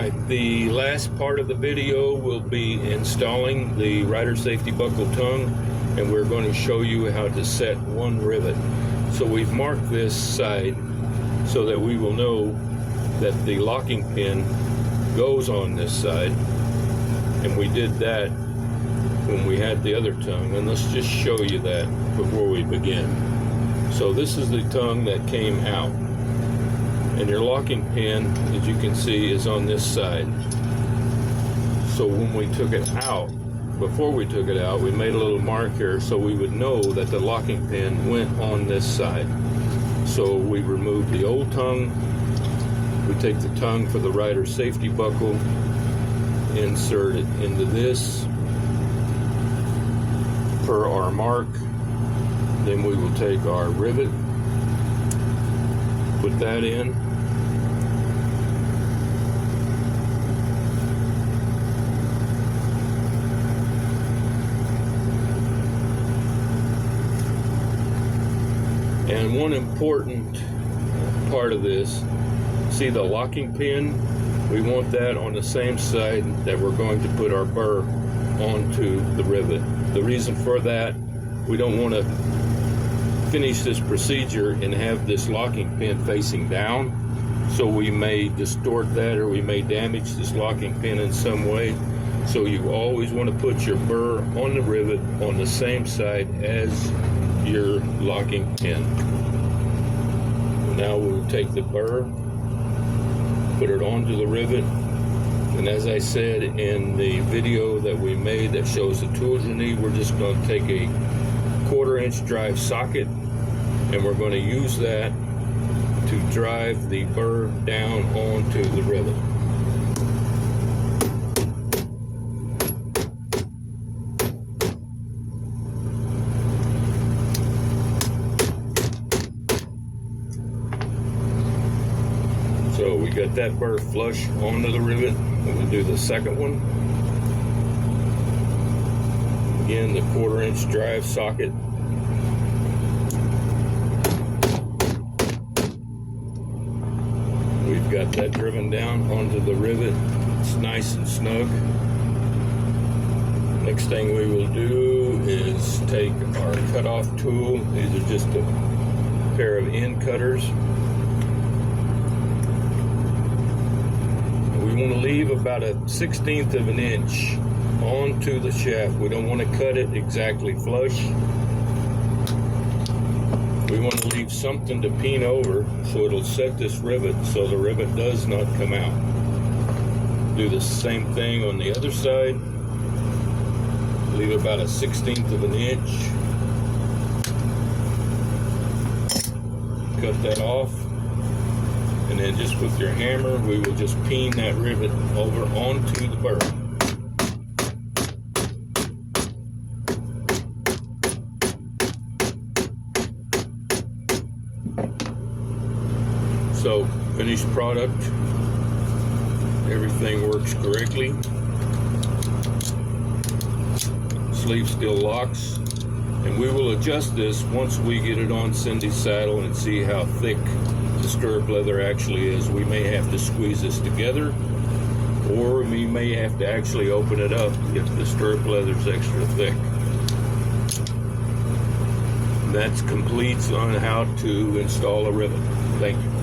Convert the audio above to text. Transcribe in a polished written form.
Alright, the last part of the video will be installing the rider safety buckle tongue, and we're going to show you how to set one rivet. So we've marked this side so that we will know that the locking pin goes on this side, and we did that when we had the other tongue, and let's just show you that before we begin. So this is the tongue that came out, and your locking pin, as you can see, is on this side. So when we took it out, before we took it out, we made a little mark here so we would know that the locking pin went on this side. So we removed the old tongue, we take the tongue for the rider safety buckle, insert it into this per our mark. Then we will take our rivet, put that in, and one important part of this, see the locking pin? We want that on the same side that we're going to put our burr onto the rivet. The reason for that, we don't want to finish this procedure and have this locking pin facing down, so we may distort that or we may damage this locking pin in some way. So you always want to put your burr on the rivet on the same side as your locking pin. Now we'll take the burr, put it onto the rivet, and as I said in the video that we made that shows the tools you need, we're just going to take a 1/4-inch drive socket, and we're going to use that to drive the burr down onto the rivet. So we got that burr flush onto the rivet. We'll do the second one. Again, the 1/4-inch drive socket. We've got that driven down onto the rivet. It's nice and snug. Next thing we will do is take our cutoff tool. These are just a pair of end cutters. We want to leave about a 1/16 of an inch onto the shaft. We don't want to cut it exactly flush. We want to leave something to peen over so it'll set this rivet so the rivet does not come out. Do the same thing on the other side. Leave about a 1/16 of an inch. Cut that off. And then just with your hammer, we will just peen that rivet over onto the burr. So, finished product. Everything works correctly. Sleeve still locks. And we will adjust this once we get it on Cindy's saddle and see how thick the stirrup leather actually is. We may have to squeeze this together, or we may have to actually open it up if the stirrup leather is extra thick. That completes on how to install a rivet. Thank you.